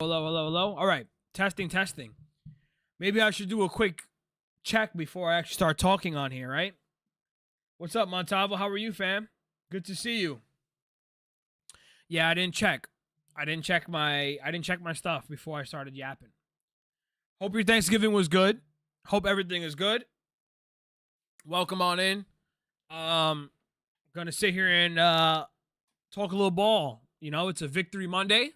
Hello, hello, hello. All right. Testing, testing. Maybe I should do a quick check before I actually start talking on here, right? What's up, Montavo? How are you, fam? Good to see you. Yeah, I didn't check. I didn't check my stuff before I started yapping. Hope your Thanksgiving was good. Hope everything is good. Welcome on in. Gonna sit here and talk a little ball. You know, it's a victory Monday.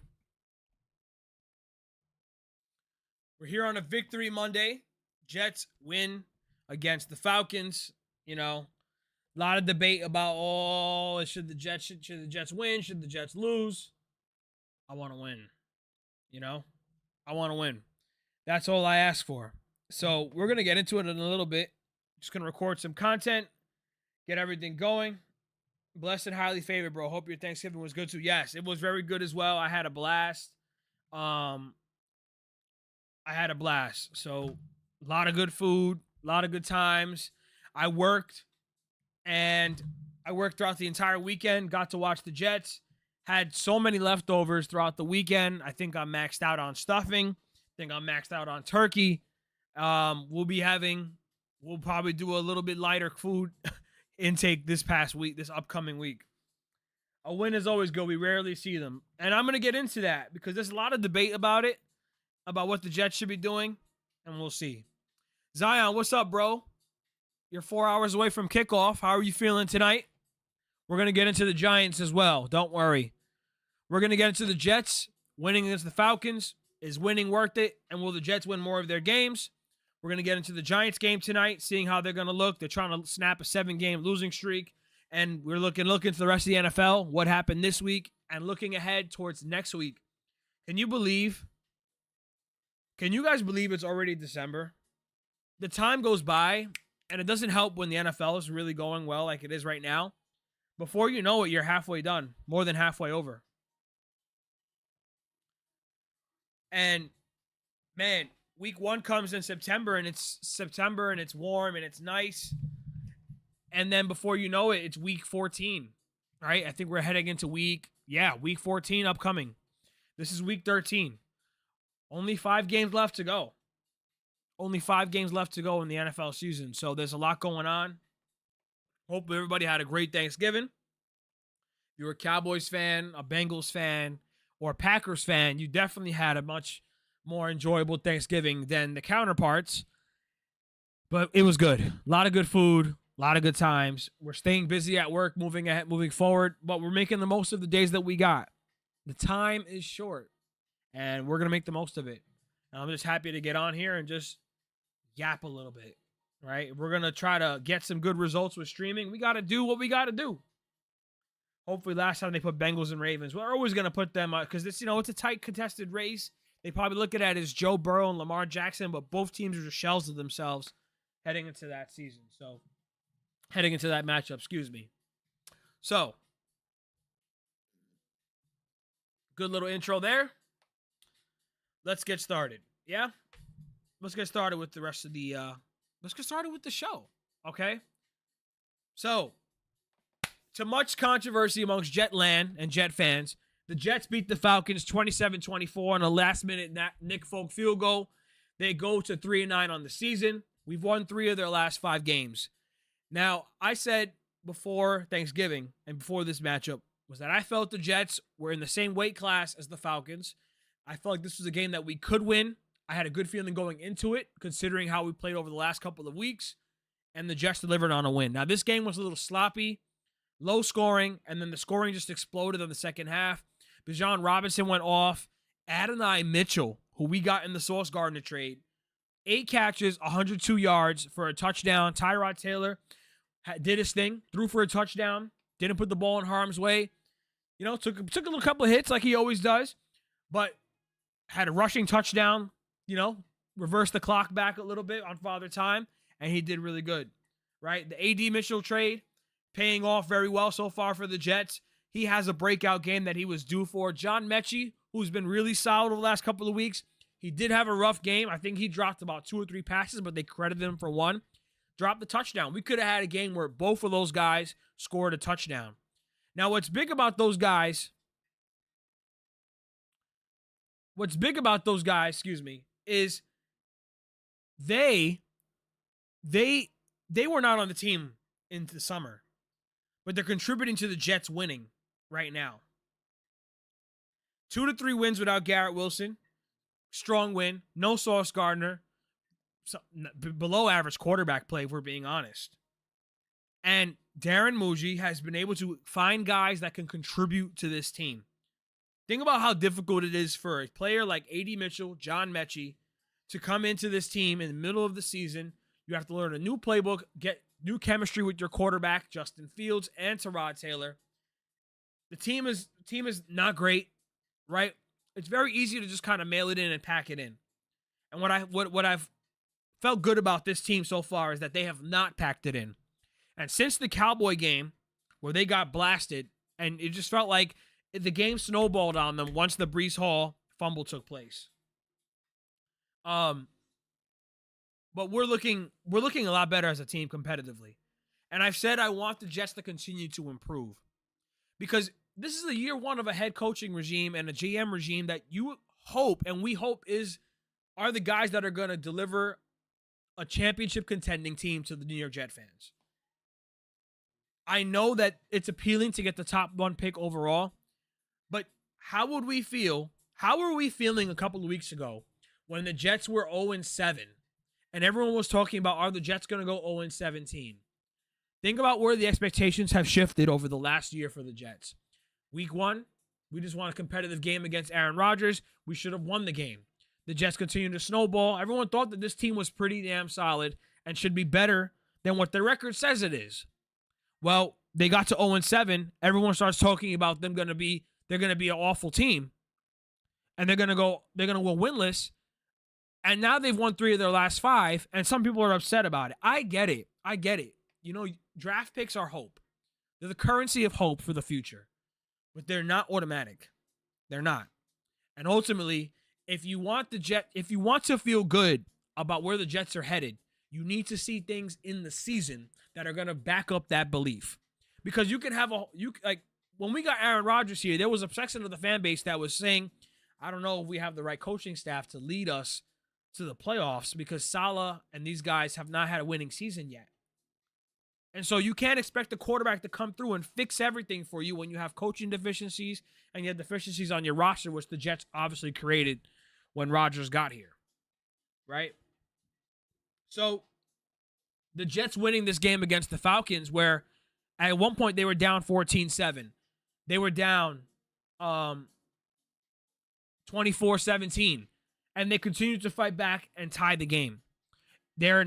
We're here on a victory Monday. Jets win against the Falcons. You know, a lot of debate about should the Jets win? Should the Jets lose? I want to win. You know, I want to win. That's all I ask for. So we're gonna get into it in a little bit. Just gonna record some content, get everything going. Blessed and highly favored, bro. Hope your Thanksgiving was good too. Yes, it was very good as well. I had a blast. So a lot of good food, a lot of good times. I worked and I worked throughout the entire weekend. Got to watch the Jets. Had so many leftovers throughout the weekend. I think I'm maxed out on stuffing. I think I'm maxed out on turkey. We'll probably do a little bit lighter food intake this upcoming week. A win is always good. We rarely see them. And I'm going to get into that because there's a lot of debate about it, about what the Jets should be doing, and we'll see. Zion, what's up, bro? You're 4 hours away from kickoff. How are you feeling tonight? We're going to get into the Giants as well. Don't worry. We're going to get into the Jets. Winning against the Falcons. Is winning worth it? And will the Jets win more of their games? We're going to get into the Giants game tonight, seeing how they're going to look. They're trying to snap a 7-game losing streak. And we're looking to the rest of the NFL, what happened this week, and looking ahead towards next week. Can you guys believe it's already December? The time goes by, and it doesn't help when the NFL is really going well like it is right now. Before you know it, you're halfway done, more than halfway over. And, man, week 1 comes in September, and it's warm, and it's nice. And then before you know it, it's week 14, right? I think we're heading into week 14 upcoming. This is week 13. Only 5 games left to go. Only 5 games left to go in the NFL season. So there's a lot going on. Hope everybody had a great Thanksgiving. If you're a Cowboys fan, a Bengals fan, or a Packers fan, you definitely had a much more enjoyable Thanksgiving than the counterparts. But it was good. A lot of good food, a lot of good times. We're staying busy at work, moving forward, but we're making the most of the days that we got. The time is short, and we're going to make the most of it. And I'm just happy to get on here and just yap a little bit, right? We're going to try to get some good results with streaming. We got to do what we got to do. Hopefully last time they put Bengals and Ravens, we're always going to put them because it's a tight contested race. They probably look at it as Joe Burrow and Lamar Jackson, but both teams are just shells of themselves heading into that season. So heading into that matchup, excuse me. So good little intro there. Let's get started. Yeah? Let's get started with the rest of the let's get started with the show. Okay? So, to much controversy amongst Jetland and Jet fans, the Jets beat the Falcons 27-24 on a last-minute Nick Folk field goal. They go to 3-9 on the season. We've won 3 of their last 5 games. Now, I said before Thanksgiving and before this matchup was that I felt the Jets were in the same weight class as the Falcons. I felt like this was a game that we could win. I had a good feeling going into it, considering how we played over the last couple of weeks, and the Jets delivered on a win. Now, this game was a little sloppy, low scoring, and then the scoring just exploded in the second half. Bijan Robinson went off. Adonai Mitchell, who we got in the Sauce Gardner trade, 8 catches, 102 yards for a touchdown. Tyrod Taylor did his thing, threw for a touchdown, didn't put the ball in harm's way. Took a little couple of hits like he always does, but had a rushing touchdown, reversed the clock back a little bit on Father Time, and he did really good, right? The A.D. Mitchell trade paying off very well so far for the Jets. He has a breakout game that he was due for. John Mechie, who's been really solid over the last couple of weeks, he did have a rough game. I think he dropped about 2 or 3 passes, but they credited him for 1. Dropped the touchdown. We could have had a game where both of those guys scored a touchdown. Now, what's big about those guys what's big about those guys, is they they they were not on the team into the summer, but they're contributing to the Jets winning right now. 2 to 3 wins without Garrett Wilson. Strong win. No Sauce Gardner. Below average quarterback play, if we're being honest. And Darren Muji has been able to find guys that can contribute to this team. Think about how difficult it is for a player like A.D. Mitchell, John Mechie, to come into this team in the middle of the season. You have to learn a new playbook, get new chemistry with your quarterback, Justin Fields, and Tyrod Taylor. The team is not great, right? It's very easy to just kind of mail it in and pack it in. And what I've felt good about this team so far is that they have not packed it in. And since the Cowboy game, where they got blasted, and it just felt like the game snowballed on them once the Breece Hall fumble took place. But we're looking a lot better as a team competitively. And I've said I want the Jets to continue to improve. Because this is the year one of a head coaching regime and a GM regime that you hope, and we hope are the guys that are going to deliver a championship contending team to the New York Jet fans. I know that it's appealing to get the top 1 pick overall, but how would we feel? How were we feeling a couple of weeks ago when the Jets were 0-7 and everyone was talking about, are the Jets going to go 0-17? Think about where the expectations have shifted over the last year for the Jets. Week 1, we just won a competitive game against Aaron Rodgers. We should have won the game. The Jets continue to snowball. Everyone thought that this team was pretty damn solid and should be better than what their record says it is. Well, they got to 0-7. Everyone starts talking about they're going to be an awful team. And they're going to go winless. And now they've won 3 of their last 5, and some people are upset about it. I get it. You know, draft picks are hope. They're the currency of hope for the future. But they're not automatic. They're not. And ultimately, if you want to feel good about where the Jets are headed, you need to see things in the season that are going to back up that belief. Because you can have when we got Aaron Rodgers here, there was a section of the fan base that was saying, I don't know if we have the right coaching staff to lead us to the playoffs because Saleh and these guys have not had a winning season yet. And so you can't expect the quarterback to come through and fix everything for you when you have coaching deficiencies and you have deficiencies on your roster, which the Jets obviously created when Rodgers got here, right? So the Jets winning this game against the Falcons, where at one point they were down 14-7. They were down 24-17, and they continued to fight back and tie the game. They're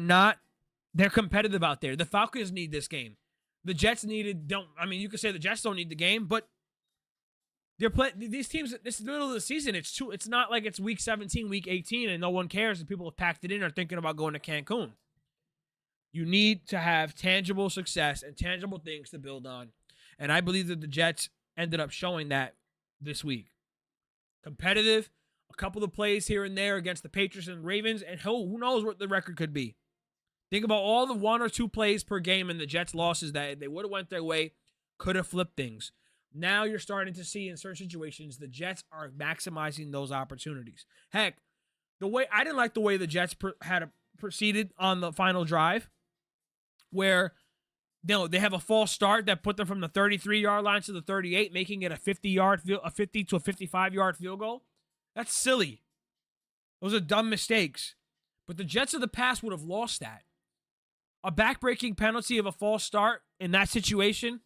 competitive out there. The Falcons need this game. The Jets you could say the Jets don't need the game, but they're playing these teams. This is the middle of the season. It's not like it's week 17, week 18, and no one cares and people have packed it in or thinking about going to Cancun. You need to have tangible success and tangible things to build on. And I believe that the Jets ended up showing that this week. Competitive, a couple of plays here and there against the Patriots and Ravens, and who knows what the record could be. Think about all the 1 or 2 plays per game in the Jets' losses that they would have went their way, could have flipped things. Now you're starting to see in certain situations the Jets are maximizing those opportunities. Heck, I didn't like the way the Jets had proceeded on the final drive, where they have a false start that put them from the 33-yard line to the 38, making it a 50 to a 55-yard field goal. That's silly. Those are dumb mistakes. But the Jets of the past would have lost that. A backbreaking penalty of a false start in that situation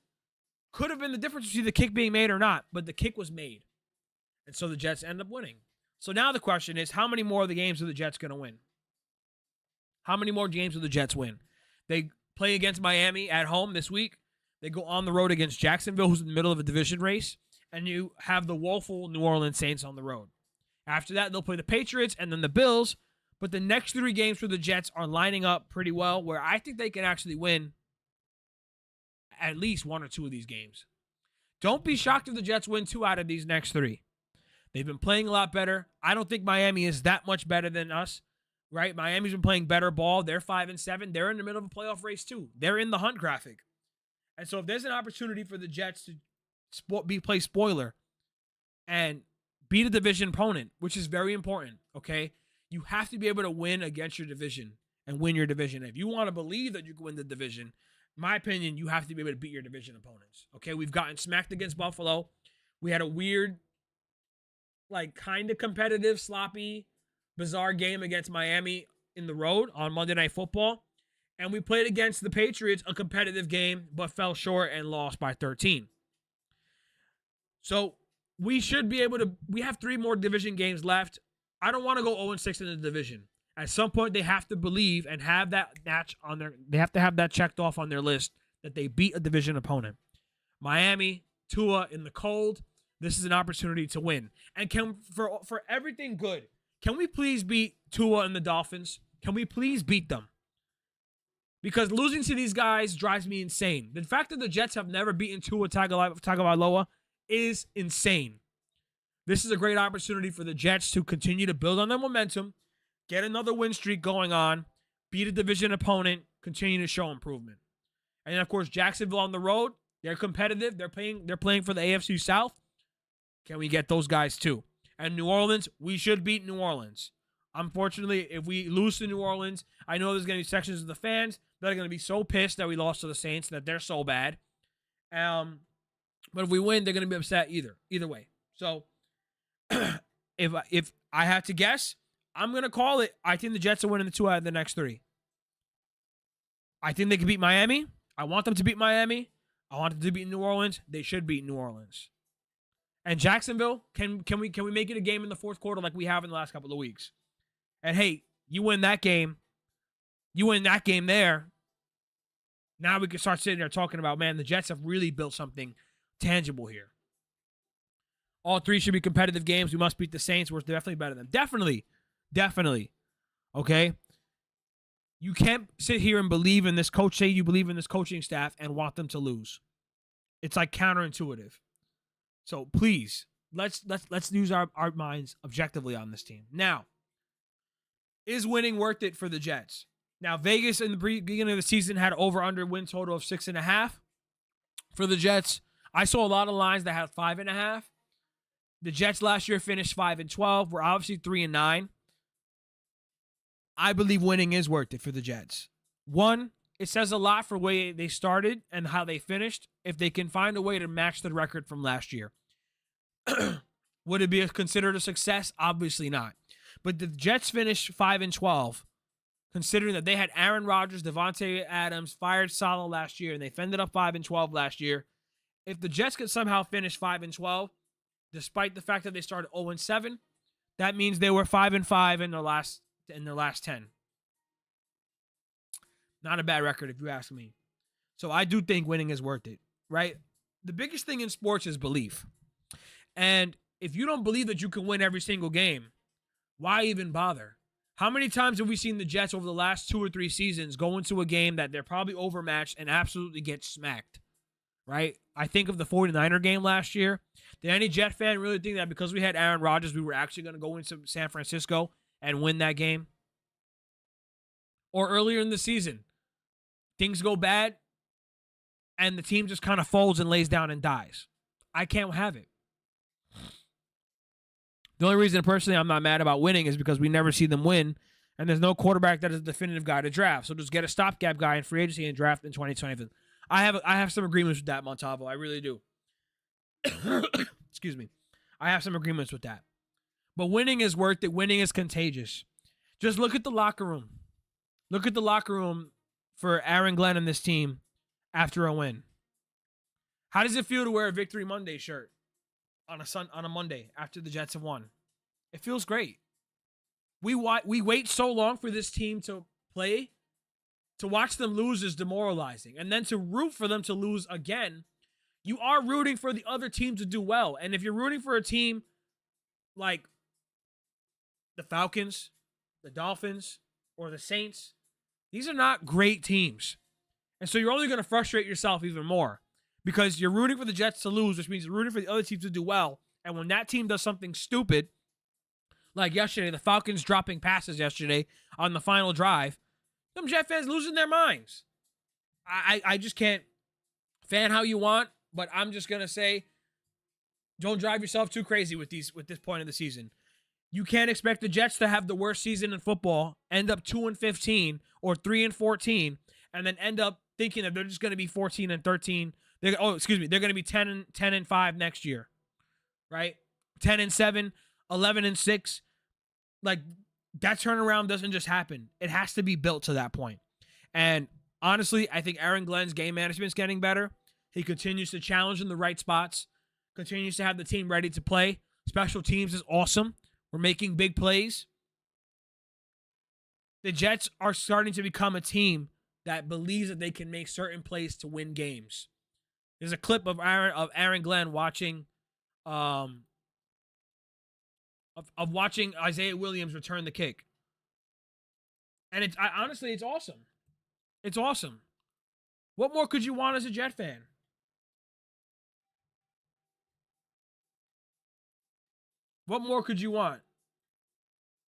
could have been the difference between the kick being made or not, but the kick was made. And so the Jets end up winning. So now the question is, how many more of the games are the Jets going to win? How many more games will the Jets win? They play against Miami at home this week. They go on the road against Jacksonville, who's in the middle of a division race. And you have the woeful New Orleans Saints on the road. After that, they'll play the Patriots and then the Bills. But the next 3 games for the Jets are lining up pretty well, where I think they can actually win at least 1 or 2 of these games. Don't be shocked if the Jets win 2 out of these next 3. They've been playing a lot better. I don't think Miami is that much better than us, right? Miami's been playing better ball. They're 5-7. They're in the middle of a playoff race too. They're in the hunt graphic. And so if there's an opportunity for the Jets to play spoiler and beat a division opponent, which is very important, okay? You have to be able to win against your division and win your division. If you want to believe that you can win the division, in my opinion, you have to be able to beat your division opponents, okay? We've gotten smacked against Buffalo. We had a weird, like, kind of competitive, sloppy, bizarre game against Miami in the road on Monday Night Football. And we played against the Patriots, a competitive game, but fell short and lost by 13. So we should be able to, we have 3 more division games left. I don't want to go 0-6 in the division. At some point, they have to believe and have that match on their, they have to have that checked off on their list that they beat a division opponent. Miami, Tua in the cold. This is an opportunity to win. And can, for everything good, can we please beat Tua and the Dolphins? Can we please beat them? Because losing to these guys drives me insane. The fact that the Jets have never beaten Tua Tagovailoa is insane. This is a great opportunity for the Jets to continue to build on their momentum, get another win streak going on, beat a division opponent, continue to show improvement. And of course, Jacksonville on the road, they're competitive. They're playing for the AFC South. Can we get those guys too? And New Orleans, we should beat New Orleans. Unfortunately, if we lose to New Orleans, I know there's going to be sections of the fans that are going to be so pissed that we lost to the Saints, that they're so bad. But if we win, they're going to be upset either way. So if I had to guess, I'm going to call it. I think the Jets are winning the 2 out of the next 3. I think they can beat Miami. I want them to beat Miami. I want them to beat New Orleans. They should beat New Orleans. And Jacksonville, can we make it a game in the fourth quarter like we have in the last couple of weeks? And hey, you win that game. You win that game there. Now we can start sitting there talking about, man, the Jets have really built something tangible here. All 3 should be competitive games. We must beat the Saints. We're definitely better than them. Definitely. Okay? You can't sit here and believe in this coach, say you believe in this coaching staff and want them to lose. It's like counterintuitive. So please, let's use our minds objectively on this team. Now, is winning worth it for the Jets? Now, Vegas in the beginning of the season had over-under win total of 6.5 for the Jets. I saw a lot of lines that had 5.5. The Jets last year finished 5-12. We're obviously 3-9. I believe winning is worth it for the Jets. One, it says a lot for the way they started and how they finished. If they can find a way to match the record from last year. Would it be considered a success? Obviously not. But the Jets finished 5-12, considering that they had Aaron Rodgers, Devontae Adams, fired Saleh last year, and they ended up 5-12 last year. If the Jets could somehow finish 5-12, despite the fact that they started 0-7, that means they were 5-5 in their last 10. Not a bad record if you ask me. So I do think winning is worth it, right? The biggest thing in sports is belief. And if you don't believe that you can win every single game, why even bother? How many times have we seen the Jets over the last 2 or 3 seasons go into a game that they're probably overmatched and absolutely get smacked, right? I think of the 49er game last year. Did any Jet fan really think that because we had Aaron Rodgers, we were actually going to go into San Francisco and win that game? Or earlier in the season, things go bad and the team just kind of folds and lays down and dies. I can't have it. The only reason personally I'm not mad about winning is because we never see them win, and there's no quarterback that is a definitive guy to draft. So just get a stopgap guy in free agency and draft in 2020. I have some agreements with that, Montalvo. I really do. Excuse me. I have some agreements with that. But winning is worth it. Winning is contagious. Just look at the locker room. Look at the locker room for Aaron Glenn and this team after a win. How does it feel to wear a Victory Monday shirt on a Monday after the Jets have won? It feels great. We wait so long for this team to play. To watch them lose is demoralizing. And then to root for them to lose again, you are rooting for the other team to do well. And if you're rooting for a team like the Falcons, the Dolphins, or the Saints, these are not great teams. And so you're only going to frustrate yourself even more because you're rooting for the Jets to lose, which means you're rooting for the other team to do well. And when that team does something stupid, like yesterday, the Falcons dropping passes yesterday on the final drive, some Jet fans losing their minds. I just can't fan how you want, but I'm just going to say Don't drive yourself too crazy with this point of the season. You can't expect the Jets to have the worst season in football, end up 2-15 or 3-14, and then end up thinking that they're just going to be 14-13. They're going to be 10-5 next year, right? 10-7, 11-6. Like, that turnaround doesn't just happen. It has to be built to that point. And honestly, I think Aaron Glenn's game management is getting better. He continues to challenge in the right spots, continues to have the team ready to play. Special teams is awesome. We're making big plays. The Jets are starting to become a team that believes that they can make certain plays to win games. There's a clip of Aaron Glenn watching watching Isaiah Williams return the kick. And honestly, it's awesome. It's awesome. What more could you want as a Jet fan? What more could you want?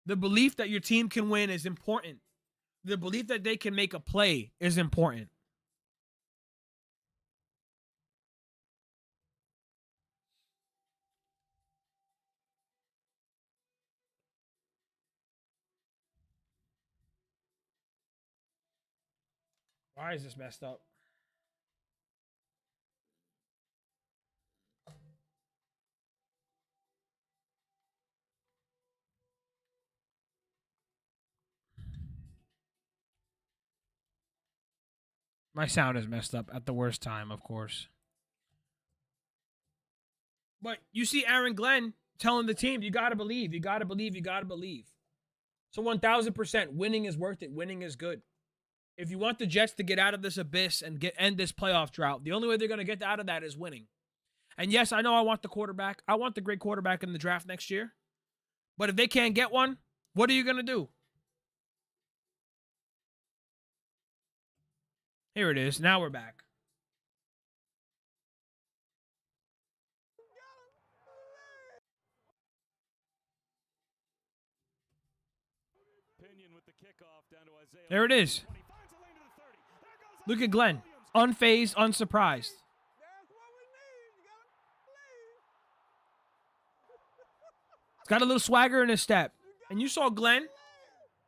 The belief that your team can win is important. The belief that they can make a play is important. Why is this messed up? My sound is messed up at the worst time, of course. But you see Aaron Glenn telling the team, you got to believe, you got to believe, you got to believe. So 1,000%, winning is worth it. Winning is good. If you want the Jets to get out of this abyss and end this playoff drought, the only way they're going to get out of that is winning. And yes, I know I want the quarterback. I want the great quarterback in the draft next year. But if they can't get one, what are you going to do? Here it is. Now we're back. There it is. Look at Glenn. Unfazed, unsurprised. He's got a little swagger in his step. And you saw Glenn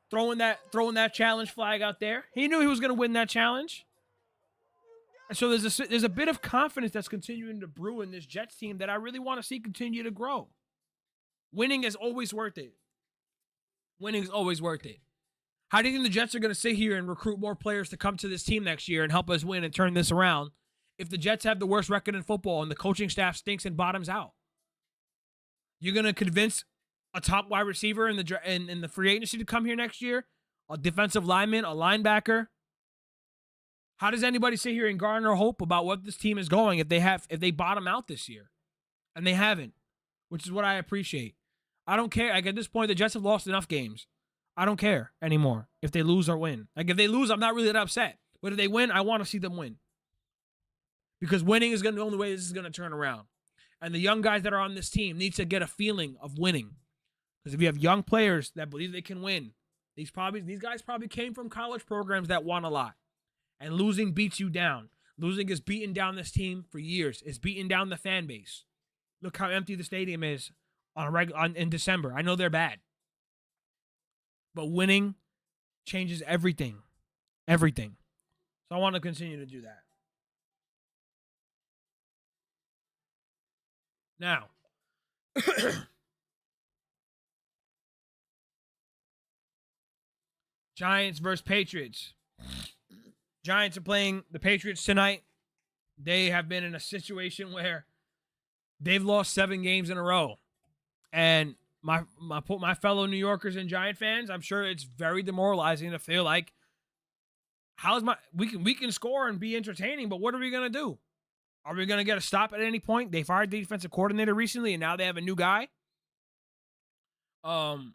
throwing that challenge flag out there. He knew he was going to win that challenge. And so there's a bit of confidence that's continuing to brew in this Jets team that I really want to see continue to grow. Winning is always worth it. Winning is always worth it. How do you think the Jets are going to sit here and recruit more players to come to this team next year and help us win and turn this around if the Jets have the worst record in football and the coaching staff stinks and bottoms out? You're going to convince a top wide receiver in the free agency to come here next year, a defensive lineman, a linebacker? How does anybody sit here and garner hope about what this team is going if they bottom out this year? And they haven't, which is what I appreciate. I don't care. Like, at this point, the Jets have lost enough games. I don't care anymore if they lose or win. Like, if they lose, I'm not really that upset. But if they win, I want to see them win. Because winning is the only way this is going to turn around. And the young guys that are on this team need to get a feeling of winning. Because if you have young players that believe they can win, these guys probably came from college programs that won a lot. And losing beats you down. Losing has beaten down this team for years. It's beaten down the fan base. Look how empty the stadium is in December. I know they're bad. But winning changes everything. Everything. So I want to continue to do that. Now, Giants versus Patriots. Giants are playing the Patriots tonight. They have been in a situation where they've lost 7 games in a row. And my fellow New Yorkers and Giant fans, I'm sure it's very demoralizing to feel like, we can score and be entertaining, but what are we going to do? Are we going to get a stop at any point? They fired the defensive coordinator recently, and now they have a new guy. Can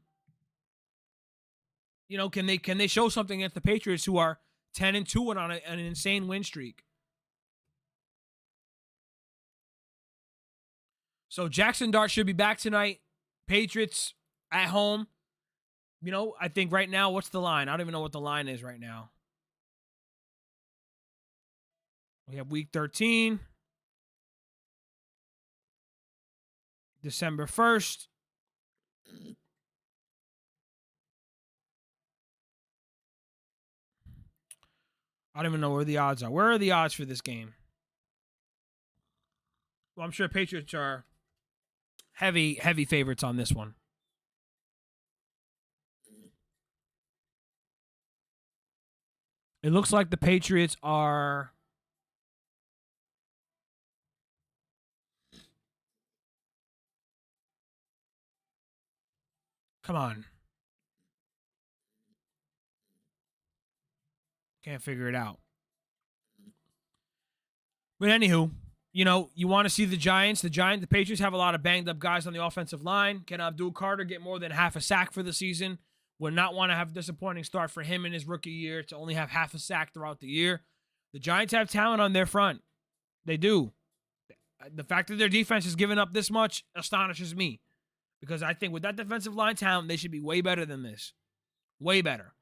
they show something against the Patriots, who are 10-2 and on an insane win streak? So Jackson Dart should be back tonight. Patriots at home. I think right now, what's the line? I don't even know what the line is right now. We have week 13. December 1st. I don't even know where the odds are. Where are the odds for this game? Well, I'm sure Patriots are heavy favorites on this one. It looks like the Patriots are... Come on. Can't figure it out. But anywho, you know, you want to see the Giants. The Patriots have a lot of banged up guys on the offensive line. Can Abdul Carter get more than half a sack for the season? Would not want to have a disappointing start for him in his rookie year to only have half a sack throughout the year. The Giants have talent on their front. They do. The fact that their defense has given up this much astonishes me. Because I think with that defensive line talent, they should be way better than this. Way better.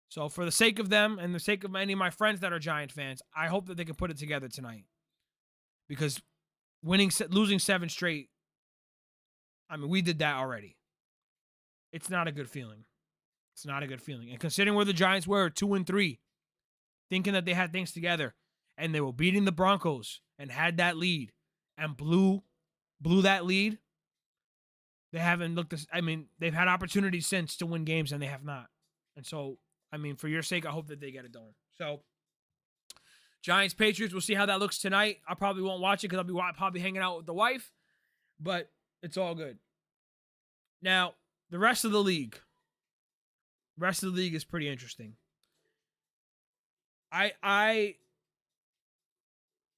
So for the sake of them and the sake of many of my friends that are Giant fans, I hope that they can put it together tonight. Because losing 7 straight, I mean, we did that already. It's not a good feeling. It's not a good feeling. And considering where the Giants were, 2-3, thinking that they had things together, and they were beating the Broncos and had that lead and blew that lead, they haven't looked. I mean, they've had opportunities since to win games, and they have not. And so, I mean, for your sake, I hope that they get it done. So, Giants, Patriots, we'll see how that looks tonight. I probably won't watch it because I'll be probably hanging out with the wife, but it's all good. Now, the rest of the league. The rest of the league is pretty interesting. It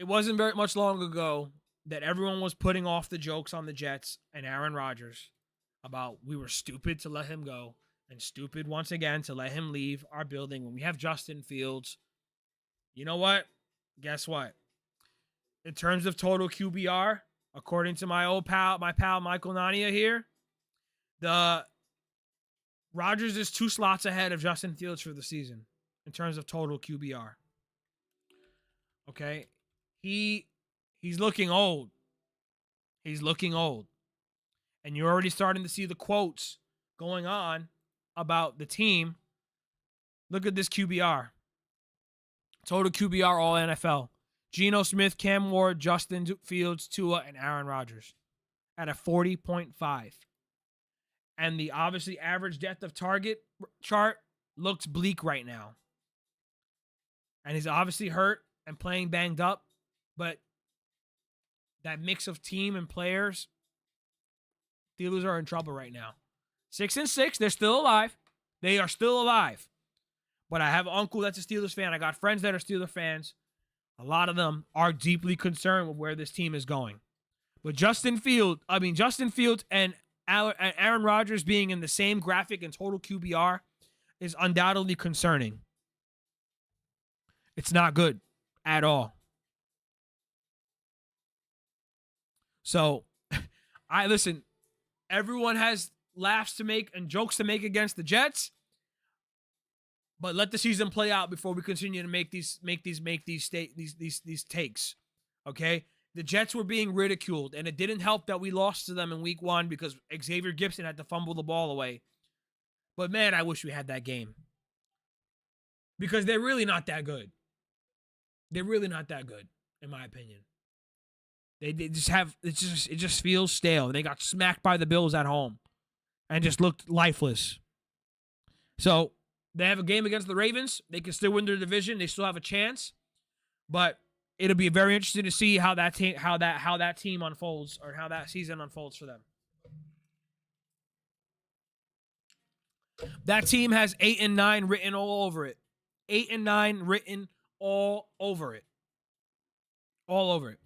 wasn't very much long ago that everyone was putting off the jokes on the Jets and Aaron Rodgers about we were stupid to let him go and stupid once again to let him leave our building when we have Justin Fields. You know what? Guess what? In terms of total QBR, according to my pal Michael Nania here, the Rodgers is 2 slots ahead of Justin Fields for the season in terms of total QBR. Okay? He's looking old. He's looking old. And you're already starting to see the quotes going on about the team. Look at this QBR. Total QBR all NFL. Geno Smith, Cam Ward, Justin Fields, Tua, and Aaron Rodgers at a 40.5. And the obviously average depth of target chart looks bleak right now. And he's obviously hurt and playing banged up. But that mix of team and players, Steelers are in trouble right now. 6-6, they're still alive. They are still alive. But I have an uncle that's a Steelers fan. I got friends that are Steelers fans. A lot of them are deeply concerned with where this team is going. But Justin Fields and Aaron Rodgers being in the same graphic and total QBR is undoubtedly concerning. It's not good at all. So, listen, everyone has laughs to make and jokes to make against the Jets, but let the season play out before we continue to make these takes. Okay? The Jets were being ridiculed, and it didn't help that we lost to them in week 1 because Xavier Gibson had to fumble the ball away. But man, I wish we had that game. Because they're really not that good. They're really not that good, in my opinion. They just have it just feels stale. They got smacked by the Bills at home and just looked lifeless. So they have a game against the Ravens. They can still win their division. They still have a chance. But it'll be very interesting to see how that team unfolds or how that season unfolds for them. That team has 8-9 written all over it. 8-9 written all over it. All over it.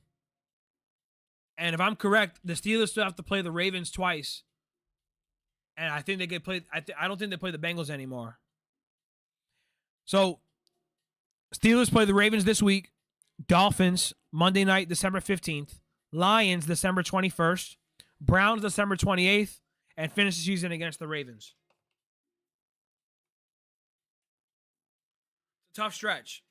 And if I'm correct, the Steelers still have to play the Ravens twice. And I think they get played. I don't think they play the Bengals anymore. So, Steelers play the Ravens this week. Dolphins, Monday night, December 15th. Lions, December 21st. Browns, December 28th. And finish the season against the Ravens. It's a tough stretch.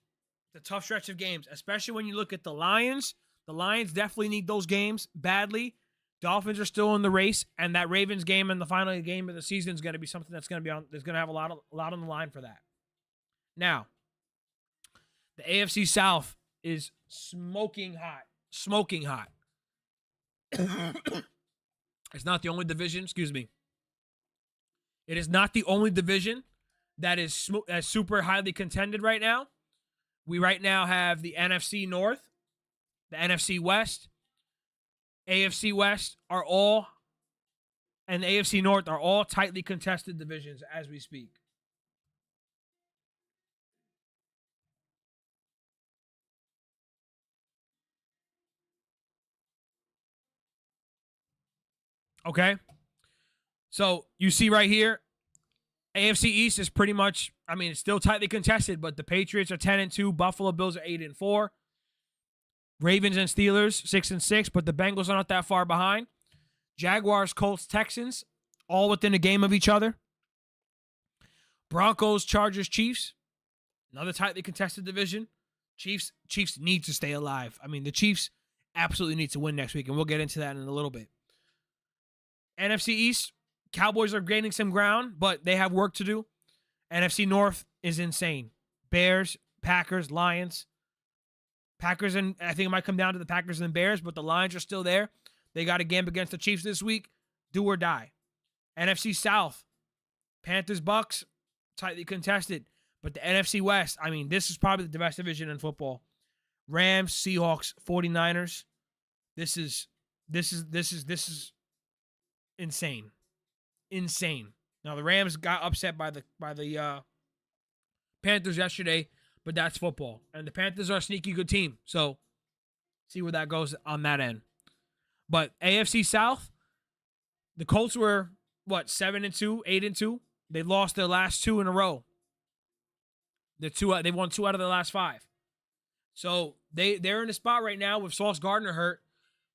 It's a tough stretch of games, especially when you look at the Lions. The Lions definitely need those games badly. Dolphins are still in the race, and that Ravens game and the final game of the season is going to be something that's going to be on. There's going to have a lot on the line for that. Now, the AFC South is smoking hot. Smoking hot. It's not the only division. Excuse me. It is not the only division that is super highly contended right now. We right now have the NFC North, the NFC West, AFC West are all, and the AFC North are all tightly contested divisions as we speak. Okay? So you see right here, AFC East is pretty much, I mean, it's still tightly contested, but the Patriots are 10-2, Buffalo Bills are 8-4, Ravens and Steelers 6-6, but the Bengals are not that far behind. Jaguars, Colts, Texans, all within a game of each other. Broncos, Chargers, Chiefs, another tightly contested division. Chiefs need to stay alive. I mean, the Chiefs absolutely need to win next week, and we'll get into that in a little bit. NFC East, Cowboys are gaining some ground, but they have work to do. NFC North is insane. Bears, Packers, Lions. Packers, and I think it might come down to the Packers and the Bears, but the Lions are still there. They got a game against the Chiefs this week. Do or die. NFC South, Panthers, Bucks, tightly contested. But the NFC West, I mean, this is probably the best division in football. Rams, Seahawks, 49ers. This is insane. Insane. Now the Rams got upset by the Panthers yesterday, but that's football. And the Panthers are a sneaky good team. So see where that goes on that end. But AFC South, the Colts were 7-2, 8-2. They lost their last 2 in a row. They won 2 out of their last 5. So they're in a spot right now with Sauce Gardner hurt,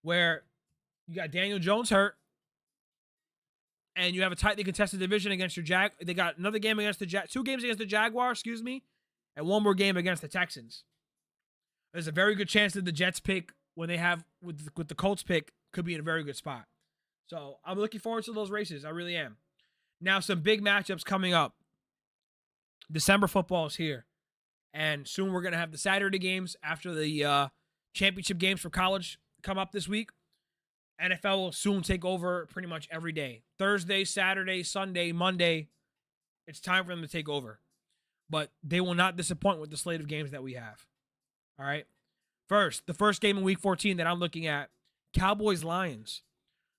where you got Daniel Jones hurt, and you have a tightly contested division against your They got another game against the 2 games against the Jaguars, and 1 more game against the Texans. There's a very good chance that the Jets pick, when they have with the Colts pick, could be in a very good spot. So I'm looking forward to those races. I really am. Now, some big matchups coming up. December football is here. And soon we're going to have the Saturday games after the championship games for college come up this week. NFL will soon take over pretty much every day. Thursday, Saturday, Sunday, Monday. It's time for them to take over. But they will not disappoint with the slate of games that we have. All right? The first game in Week 14 that I'm looking at, Cowboys-Lions.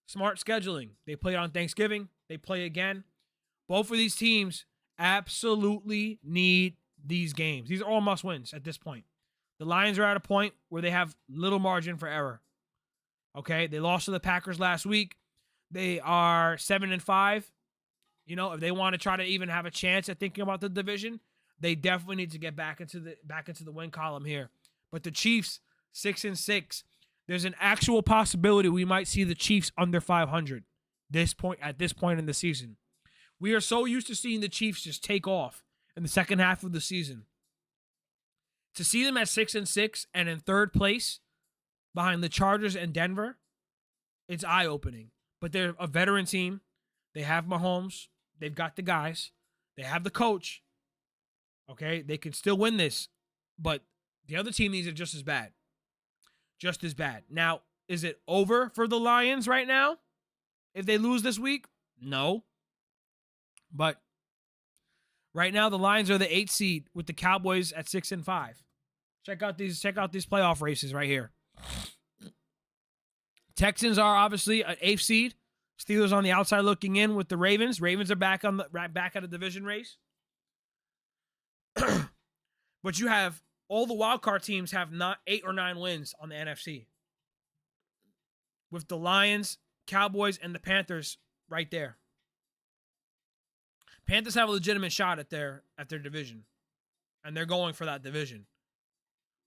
Smart scheduling. They play on Thanksgiving. They play again. Both of these teams absolutely need these games. These are all must-wins at this point. The Lions are at a point where they have little margin for error. Okay? They lost to the Packers last week. They are 7-5. You know, if they want to try to even have a chance at thinking about the division, they definitely need to get back into the win column here. But the Chiefs, 6-6. There's an actual possibility we might see the Chiefs under 500 at this point in the season. We are so used to seeing the Chiefs just take off in the second half of the season. To see them at 6-6 and in third place behind the Chargers and Denver, it's eye-opening. But they're a veteran team. They have Mahomes. They've got the guys. They have the coach. Okay? They can still win this. But the other team needs it just as bad. Just as bad. Now, is it over for the Lions right now? If they lose this week? No. But right now, the Lions are the 8th seed with the Cowboys at 6-5. Check out these playoff races right here. Texans are obviously an 8th seed. Steelers on the outside looking in with the Ravens. Ravens are back at a division race. But you have all the wildcard teams have not 8 or 9 wins on the NFC. With the Lions, Cowboys, and the Panthers right there. Panthers have a legitimate shot at their division. And they're going for that division.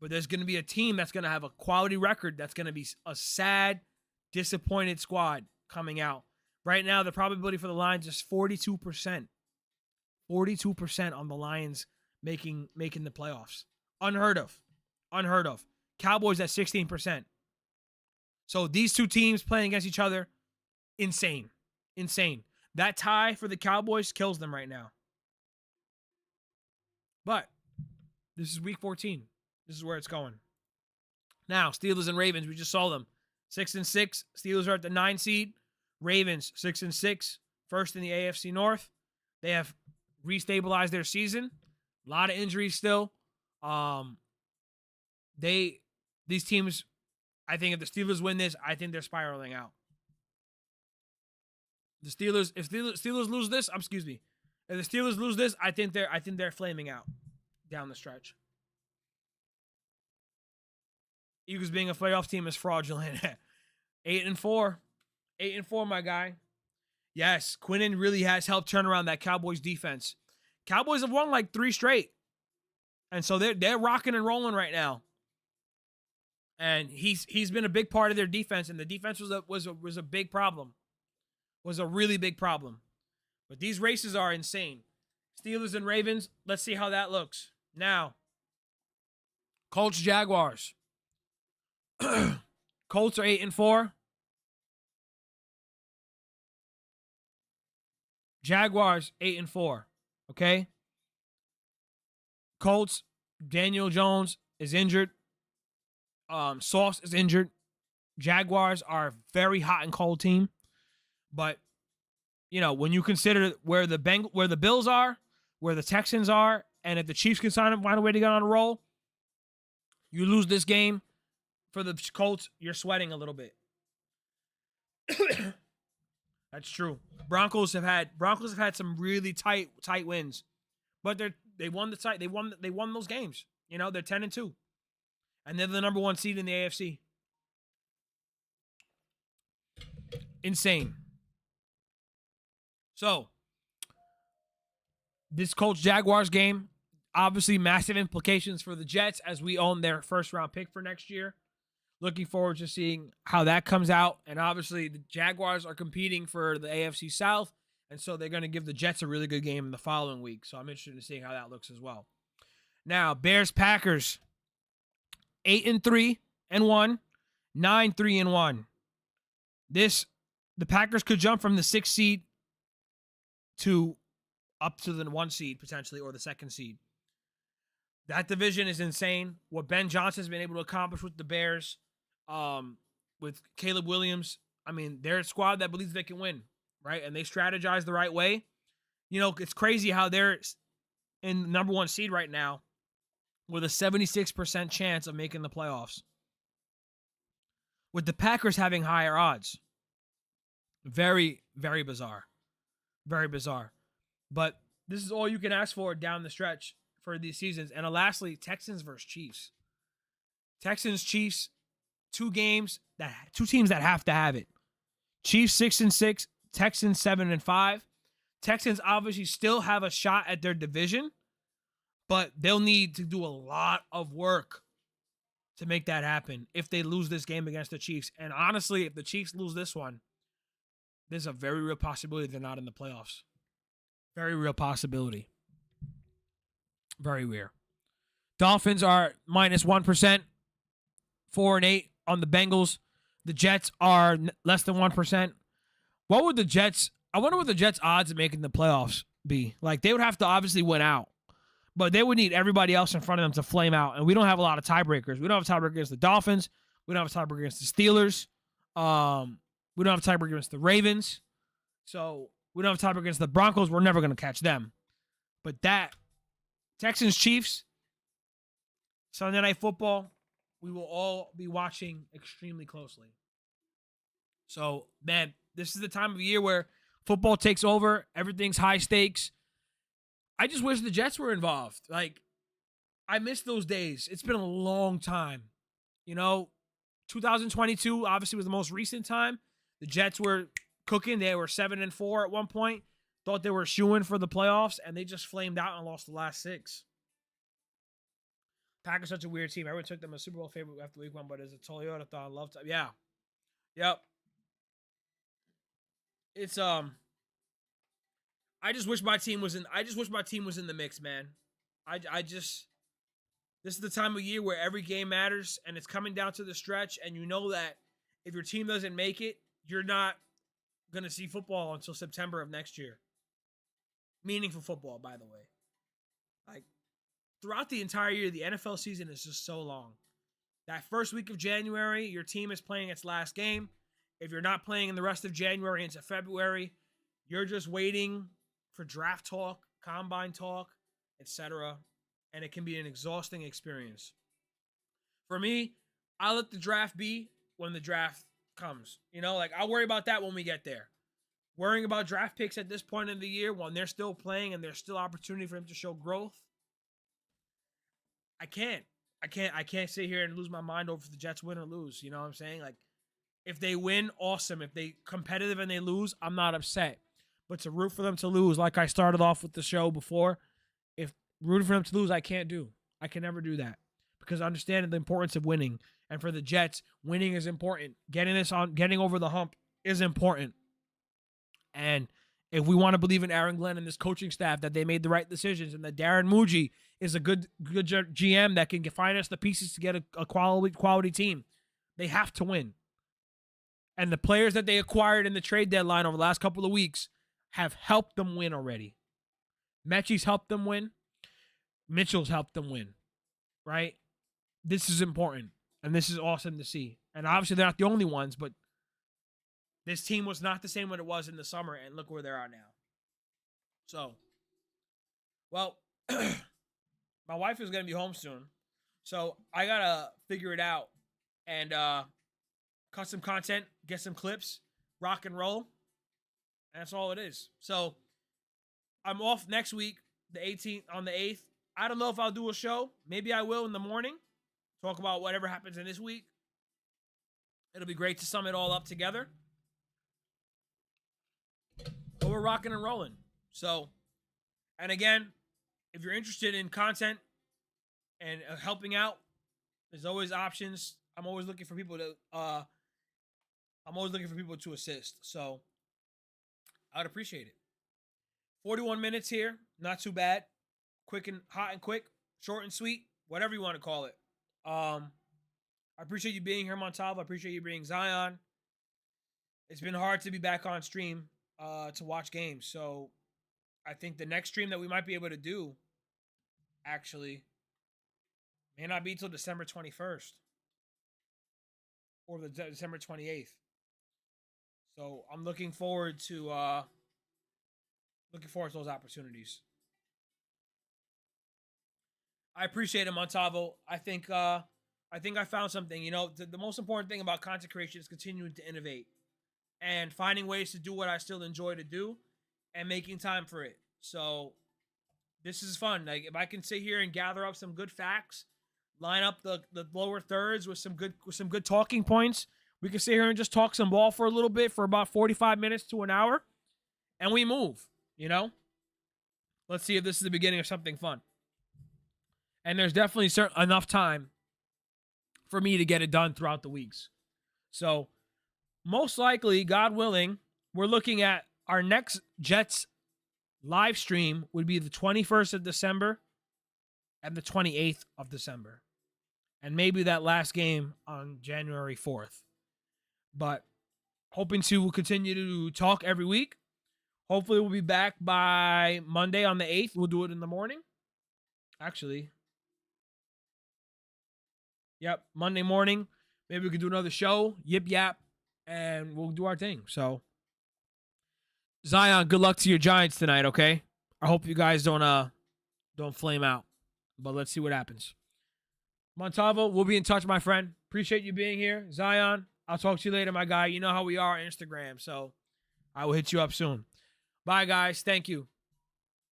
But there's going to be a team that's going to have a quality record that's going to be a sad, disappointed squad coming out. Right now, the probability for the Lions is 42%. 42% on the Lions making the playoffs. Unheard of. Cowboys at 16%. So these two teams playing against each other, insane. Insane. That tie for the Cowboys kills them right now. But this is week 14. This is where it's going. Now, Steelers and Ravens, we just saw them. 6-6. Steelers are at the 9 seed. Ravens, 6-6. First in the AFC North. They have restabilized their season. A lot of injuries still. These teams, I think if the Steelers win this, I think they're spiraling out. If the Steelers lose this, if the Steelers lose this, I think they're flaming out down the stretch. Eagles being a playoff team is fraudulent. 8-4. 8-4, my guy. Yes, Quinnen really has helped turn around that Cowboys defense. Cowboys have won like 3 straight. And so they're rocking and rolling right now. And he's been a big part of their defense, and the defense was a big problem. Was a really big problem. But these races are insane. Steelers and Ravens, let's see how that looks. Now, Colts, Jaguars. Colts are 8-4. Jaguars 8-4. Okay? Colts, Daniel Jones is injured. Sauce is injured. Jaguars are a very hot and cold team. But, you know, when you consider where the Bills are, where the Texans are, and if the Chiefs can find a way to get on a roll, you lose this game for the Colts, you're sweating a little bit. That's true. Broncos have had some really tight wins. But they won those games. You know, they're 10-2. And they're the number 1 seed in the AFC. Insane. So, this Colts-Jaguars game, obviously massive implications for the Jets as we own their first-round pick for next year. Looking forward to seeing how that comes out. And obviously, the Jaguars are competing for the AFC South, and so they're going to give the Jets a really good game in the following week. So I'm interested in seeing how that looks as well. Now, Bears-Packers, 8-3-1, 9-3-1. The Packers could jump from the 6th seed to up to the 1 seed potentially, or the 2nd seed. That division is insane. What Ben Johnson has been able to accomplish with the Bears, with Caleb Williams, I mean, they're a squad that believes they can win, right? And they strategize the right way. You know, it's crazy how they're in the number 1 seed right now with a 76% chance of making the playoffs, with the Packers having higher odds. Very, very bizarre. Very bizarre. But this is all you can ask for down the stretch for these seasons. And lastly, Texans versus Chiefs. Texans, Chiefs, 2 teams that have to have it. Chiefs 6-6, Texans 7-5. Texans obviously still have a shot at their division, but they'll need to do a lot of work to make that happen if they lose this game against the Chiefs. And honestly, if the Chiefs lose this one, there's a very real possibility they're not in the playoffs. Very real possibility. Very rare. Dolphins are -1%, 4-8 on the Bengals. The Jets are less than 1%. I wonder what the Jets' odds of making the playoffs be. Like, they would have to obviously win out, but they would need everybody else in front of them to flame out. And we don't have a lot of tiebreakers. We don't have a tiebreaker against the Dolphins. We don't have a tiebreaker against the Steelers. We don't have a tiebreaker against the Ravens. So we don't have a tiebreaker against the Broncos. We're never going to catch them. But that Texans, Chiefs, Sunday Night Football, we will all be watching extremely closely. So, man, this is the time of year where football takes over. Everything's high stakes. I just wish the Jets were involved. Like, I miss those days. It's been a long time. You know, 2022 obviously was the most recent time. The Jets were cooking. They were 7-4 at one point. Thought they were shooing for the playoffs, and they just flamed out and lost the last 6. Packers such a weird team. Everyone took them a Super Bowl favorite after week 1, but it's a Toyota-thon love time. Yeah. Yep. It's I just wish my team was in the mix, man. This is the time of year where every game matters, and it's coming down to the stretch, and you know that if your team doesn't make it, you're not going to see football until September of next year. Meaningful football, by the way. Like, throughout the entire year, the NFL season is just so long. That first week of January, your team is playing its last game. If you're not playing in the rest of January into February, you're just waiting for draft talk, combine talk, etc. And it can be an exhausting experience. For me, I let the draft be when the draft comes. You know, like I'll worry about that when we get there. Worrying about draft picks at this point in the year when they're still playing and there's still opportunity for them to show growth. I can't sit here and lose my mind over if the Jets win or lose. You know what I'm saying? Like, if they win, awesome. If they competitive and they lose, I'm not upset. But to root for them to lose, like I started off with the show before, if rooting for them to lose, I can't do. I can never do that because I understand the importance of winning. And for the Jets, winning is important. Getting over the hump is important. And if we want to believe in Aaron Glenn and this coaching staff that they made the right decisions and that Darren Muji is a good GM that can find us the pieces to get a quality team, they have to win. And the players that they acquired in the trade deadline over the last couple of weeks have helped them win already. Mechie's helped them win. Mitchell's helped them win. Right? This is important. And this is awesome to see. And obviously they're not the only ones, but this team was not the same when it was in the summer, and look where they are now. So, well, my wife is going to be home soon, so I got to figure it out and cut some content, get some clips, rock and roll, and that's all it is. So, I'm off next week, the 18th, on the 8th. I don't know if I'll do a show. Maybe I will in the morning, talk about whatever happens in this week. It'll be great to sum it all up together. But we're rocking and rolling. So, and again, if you're interested in content and helping out, there's always options. I'm always looking for people to assist. So, I'd appreciate it. 41 minutes here, not too bad. Quick and hot and quick, short and sweet, whatever you want to call it. I appreciate you being here, Montalvo. I appreciate you being Zion. It's been hard to be back on stream to watch games. So I think the next stream that we might be able to do actually may not be till December 21st or the December 28th. So I'm looking forward to those opportunities. I appreciate it, Montalvo. I think I found something. You know, the most important thing about content creation is continuing to innovate and finding ways to do what I still enjoy to do and making time for it. So this is fun. Like, if I can sit here and gather up some good facts, line up the lower thirds with some good talking points, we can sit here and just talk some ball for a little bit for about 45 minutes to an hour, and we move, you know? Let's see if this is the beginning of something fun. And there's definitely enough time for me to get it done throughout the weeks. So most likely, God willing, we're looking at our next Jets live stream would be the 21st of December and the 28th of December. And maybe that last game on January 4th. But hoping to continue to talk every week. Hopefully we'll be back by Monday on the 8th. We'll do it in the morning. Actually. Yep, Monday morning. Maybe we can do another show. Yip yap. And we'll do our thing. So, Zion, good luck to your Giants tonight, okay? I hope you guys don't flame out. But let's see what happens. Montalvo, we'll be in touch, my friend. Appreciate you being here. Zion, I'll talk to you later, my guy. You know how we are on Instagram, so I will hit you up soon. Bye, guys. Thank you.